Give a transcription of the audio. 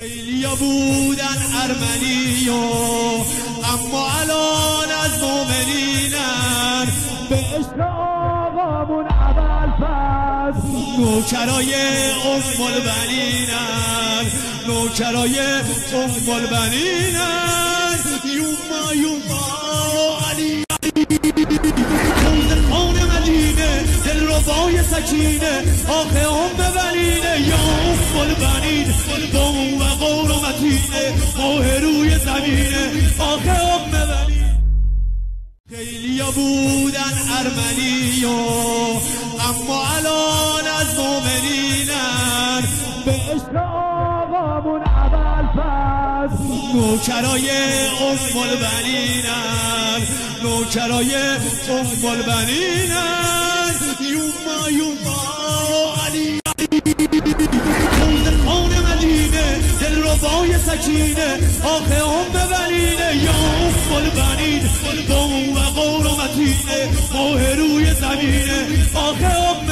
خیلیا بودن ارمنی اما الان از مومنینن به عشق آقامون ابوالفضل نوکرای ام البنینن نوکرای ام البنینن یوما یوما علی خان مدینه دلربای سکینه آخه ام ببنینه یا ام البنین دوم و قور و متینه ماه روی زمینه آخه ام ببنین خیلیا بودن ارمنی اما الان از مومنینن به عشق آقامون ابوالفضل نوکرای ام البنینن نوکرای ام البنینن یوما یوما علی خان مدینه دلربای سکینه آخه ام ببنینه یا ام البنین دوم و قور و متینه ماه روی زمینه آخه ام